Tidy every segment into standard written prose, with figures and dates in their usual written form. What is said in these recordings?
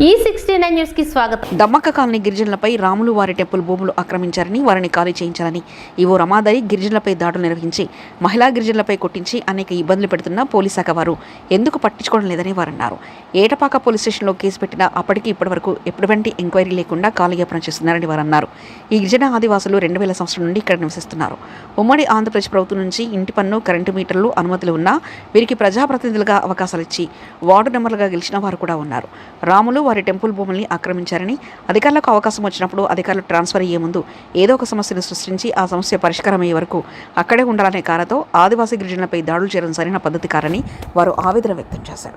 E69 news కి స్వాగతం. దమ్మక్క colony గిరిజనులపై Ramulu వారి టెంపుల్ భూములు ఆక్రమించారని వారిని ఖాళీ చేయించాలని ఈవో రమాదారి గిరిజనులపై దాడులు నిర్వహించి మహిళా గిరిజనులపై కొట్టించి అనేక ఇబ్బందులు పెడుతున్న పోలీస్ శాఖ వారు ఎందుకు పట్టించుకోవడం లేదని వారన్నారు. ఏటపాక పోలీస్ స్టేషన్లో కేసు పెట్టినా అప్పటికి ఇప్పటివరకు ఎటువంటి ఎంక్వైరీ లేకుండా కాలయాపన చేస్తున్నారని వారన్నారు. ఈ గిరిజన ఆదివాసులు 2000 సంవత్సరం నుండి ఇక్కడ నివసిస్తున్నారు. ఉమ్మడి ఆంధ్రప్రదేశ్ ప్రభుత్వం నుంచి ఇంటి పన్ను, కరెంటు మీటర్లు అనుమతులు ఉన్నా వీరికి ప్రజాప్రతినిధులుగా అవకాశాలు ఇచ్చి వార్డు నెంబర్లుగా గెలిచిన వారు కూడా ఉన్నారు. రాములు వారి టెంపుల్ భూముల్ని ఆక్రమించారని అధికారులకు అవకాశం వచ్చినప్పుడు అధికారులు ట్రాన్స్ఫర్ అయ్యే ముందు ఏదో ఒక సమస్యను సృష్టించి ఆ సమస్య పరిష్కారం అయ్యే వరకు అక్కడే ఉండాలనే కారణంతో ఆదివాసీ గిరిజనులపై దాడులు చేయడం సరైన పద్ధతి కారని వారు ఆవేదన వ్యక్తం చేశారు.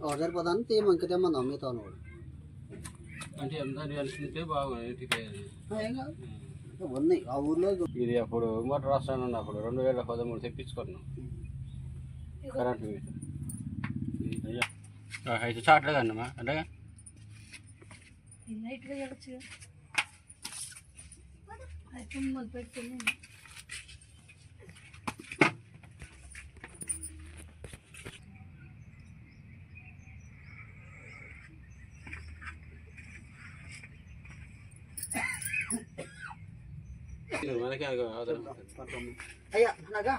ఆర్డర్ పదాన్ని తేమంకి తెమ్మన్నా మీతో అంటే అందరూ కలిసింటే బాగుంది ఉన్నాయి ఆ ఊర్లో. ఇది అప్పుడు ఉమ్మడి రాష్ట్రాన్ని ఉన్నప్పుడు 2013 తెప్పించుకున్నాం కరెంట్ మీటర్ అయితే చాట్లేదు అన్నమా అంటే అయ్యా నాగా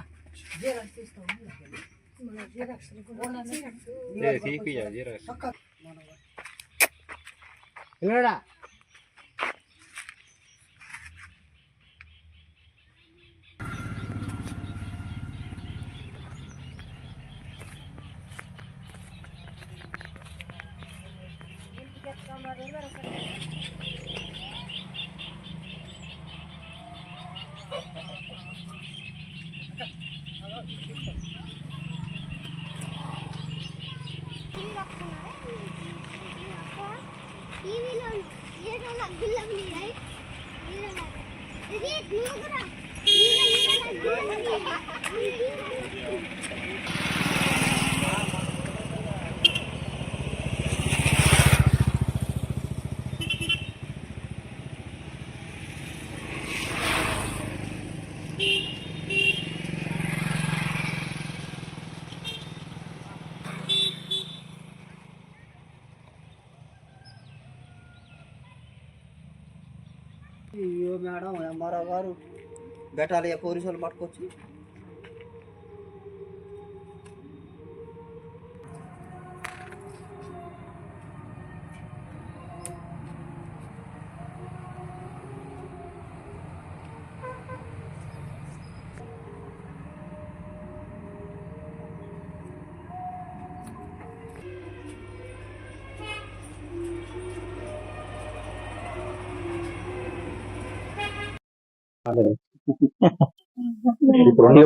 అయ్యో మేడం ఎంఆర్ఓ గారు బెటాలియా పోలీసు వాళ్ళు పట్టుకొచ్చి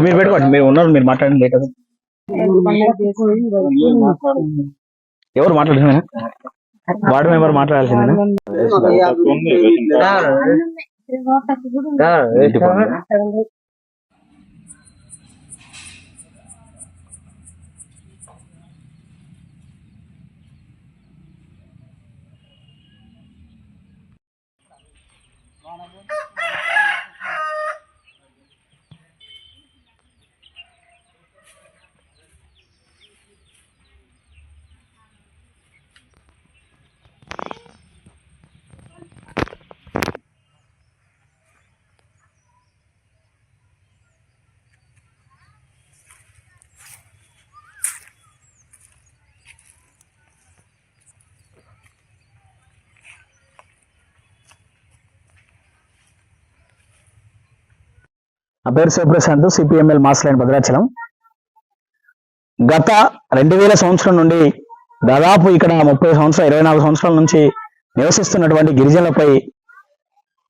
మీరు పెట్టుకోండి, మీరు ఉన్నారు, మీరు మాట్లాడండి. లేట్ ఎవరు మాట్లాడుతున్నా వార్డు మెంబర్ మాట్లాడాల్సిందేనా? నా పేరు Shivaprashanth, CPML mass line Bhadrachalam. గత 2000 సంవత్సరం నుండి దాదాపు ఇక్కడ 30 సంవత్సరాలు 24 సంవత్సరాల నుంచి నివసిస్తున్నటువంటి గిరిజనులపై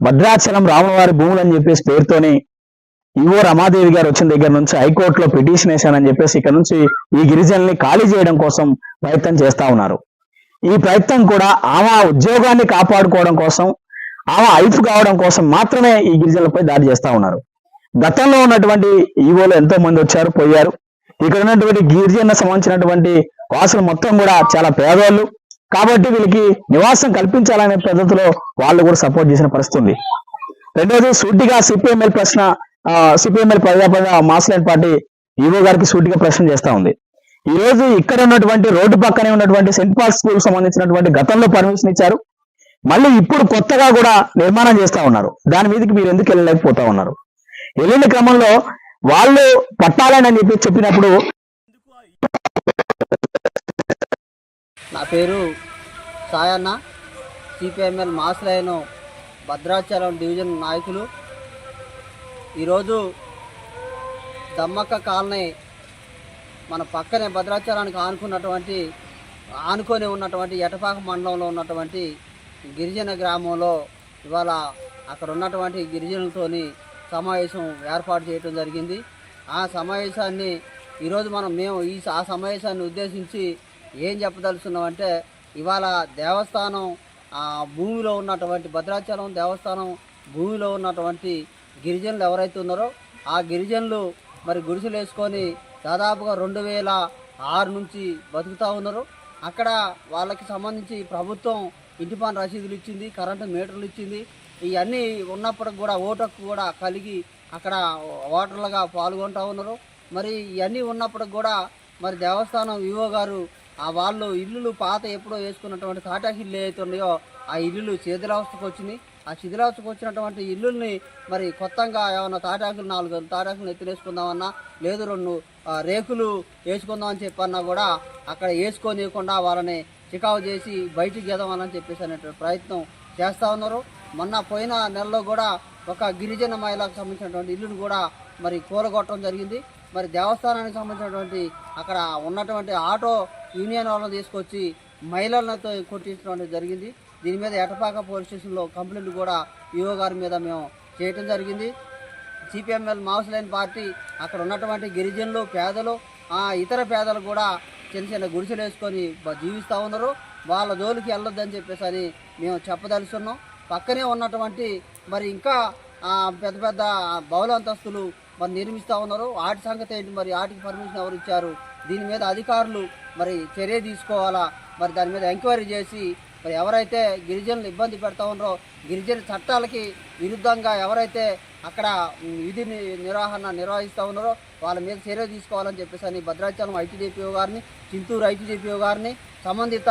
భద్రాచలం రాములవారి భూములు అని చెప్పేసి పేరుతోని ఈవో రమాదేవి గారు వచ్చిన దగ్గర నుంచి హైకోర్టులో పిటిషన్ వేశానని చెప్పేసి ఇక్కడ నుంచి ఈ గిరిజనుల్ని ఖాళీ చేయడం కోసం ప్రయత్నం చేస్తా ఉన్నారు. ఈ ప్రయత్నం కూడా ఆమె ఉద్యోగాన్ని కాపాడుకోవడం కోసం, ఆమె ఐఫ్ కావడం కోసం మాత్రమే ఈ గిరిజనులపై దాడి చేస్తా ఉన్నారు. గతంలో ఉన్నటువంటి ఈవోలు ఎంతో మంది వచ్చారు పోయారు. ఇక్కడ ఉన్నటువంటి గిరిజన సంబంధించినటువంటి వాసులు మొత్తం కూడా చాలా పేదవాళ్ళు కాబట్టి వీళ్ళకి నివాసం కల్పించాలనే పద్ధతిలో వాళ్ళు కూడా సపోర్ట్ చేసిన పరిస్థితి ఉంది. రెండోది సూటిగా సిపిఎంఎల్ ప్రశ్న, సిపిఎంఎల్ ప్రజాపద మాస్ లైన్ పార్టీ ఈవో గారికి సూటిగా ప్రశ్న చేస్తా ఉంది. ఈ రోజు ఇక్కడ ఉన్నటువంటి రోడ్డు పక్కనే ఉన్నటువంటి సెంట్ పాల్ స్కూల్ సంబంధించినటువంటి గతంలో పర్మిషన్ ఇచ్చారు, మళ్ళీ ఇప్పుడు కొత్తగా కూడా నిర్మాణం చేస్తా ఉన్నారు. దాని మీదకి మీరు ఎందుకు వెళ్ళలేకపోతా ఉన్నారు? వెళ్ళిన క్రమంలో వాళ్ళు పట్టాలని చెప్పి చెప్పినప్పుడు నా పేరు Sayanna, CPML mass line Bhadrachalam division నాయకులు. ఈరోజు దమ్మక్క కాలనీ మన పక్కనే భద్రాచలానికి ఆనుకొని ఉన్నటువంటి ఎటపాక మండలంలో ఉన్నటువంటి గిరిజన గ్రామంలో ఇవాళ అక్కడ ఉన్నటువంటి గిరిజనులతోని సమావేశం ఏర్పాటు చేయడం జరిగింది. ఆ సమావేశాన్ని ఈరోజు మేము ఆ సమావేశాన్ని ఉద్దేశించి ఏం చెప్పదలుచున్నామంటే, ఇవాళ దేవస్థానం భూమిలో ఉన్నటువంటి భద్రాచలం దేవస్థానం భూమిలో ఉన్నటువంటి గిరిజనులు ఎవరైతే ఉన్నారో ఆ గిరిజనులు మరి గుడిసెలు వేసుకొని దాదాపుగా 2006 నుంచి బతుకుతూ ఉన్నారు. అక్కడ వాళ్ళకి సంబంధించి ప్రభుత్వం ఇంటి పన్ను రసీదులు ఇచ్చింది, కరెంటు మీటర్లు ఇచ్చింది. ఇవన్నీ ఉన్నప్పటికి కూడా ఓటుకు కూడా కలిగి అక్కడ ఓటర్లుగా పాల్గొంటూ ఉన్నారు. మరి ఇవన్నీ ఉన్నప్పటికి కూడా మరి దేవస్థానం వివో గారు వాళ్ళు ఇల్లులు పాత ఎప్పుడో వేసుకున్నటువంటి తాటాకిల్లు ఏవైతే ఉన్నాయో ఆ ఇల్లులు శిథిలావస్థకు వచ్చినాయి. ఆ శిథిలావస్థకు వచ్చినటువంటి ఇల్లుల్ని మరి కొత్తగా ఏమన్నా తాటాకులు 4 తాటాకులు ఎత్తులేసుకుందామన్నా, లేదు 2 రేకులు వేసుకుందామని చెప్పన్నా కూడా అక్కడ వేసుకోనివ్వకుండా వాళ్ళని చికావు చేసి బయటికి గెదవాలని చెప్పేసి అనేటువంటి ప్రయత్నం చేస్తూ ఉన్నారు. మొన్న పోయిన నెలలో కూడా ఒక గిరిజన మహిళకు సంబంధించినటువంటి ఇల్లును కూడా మరి కూలగొట్టడం జరిగింది. మరి దేవస్థానానికి సంబంధించినటువంటి అక్కడ ఉన్నటువంటి ఆటో యూనియన్ వాళ్ళని తీసుకొచ్చి మహిళలతో కొట్టించడం జరిగింది. దీని మీద ఎటపాక పోలీస్ స్టేషన్లో కంప్లైంట్ కూడా ఈవో గారి మీద మేము చేయటం జరిగింది. సిపిఎంఎల్ మాస్ లైన్ పార్టీ అక్కడ ఉన్నటువంటి గిరిజనులు, పేదలు, ఇతర పేదలు కూడా చిన్న చిన్న గుడిసెలు వేసుకొని జీవిస్తూ ఉన్నారు. వాళ్ళ జోలికి వెళ్ళొద్దని చెప్పేసి అని మేము చెప్పదలుచున్నాం. పక్కనే ఉన్నటువంటి మరి ఇంకా పెద్ద పెద్ద బహుళ అంతస్తులు మరి నిర్మిస్తూ ఉన్నారు. వాటి సంగతి ఏంటి, మరి వాటికి పర్మిషన్ ఎవరు ఇచ్చారు? దీని మీద అధికారులు మరి చర్య తీసుకోవాలా, మరి దాని మీద ఎంక్వైరీ చేసి మరి ఎవరైతే గిరిజనులు ఇబ్బంది పెడతా ఉన్నారో, గిరిజన చట్టాలకి విరుద్ధంగా ఎవరైతే అక్కడ విధి నిర్వహిస్తూ ఉన్నారో వాళ్ళ మీద చర్య తీసుకోవాలని చెప్పేసి అని భద్రాచలం ఐటీడీపీఓ గారిని, చింతూరు ఐటీడీపీఓ గారిని, సంబంధిత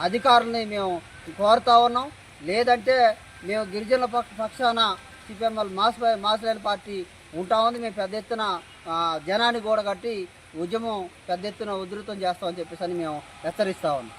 అధికారులని మేము కోరుతా ఉన్నాం. లేదంటే మేము గిరిజనుల పక్షాన సిపిఎంఎల్ మాస్ లైన్ పార్టీ ఉంటా ఉంది. మేము పెద్ద ఎత్తున జనాన్ని గూడగట్టి ఉద్యమం పెద్ద ఎత్తున ఉధృతం చేస్తామని చెప్పేసి అని మేము హెచ్చరిస్తా ఉన్నాం.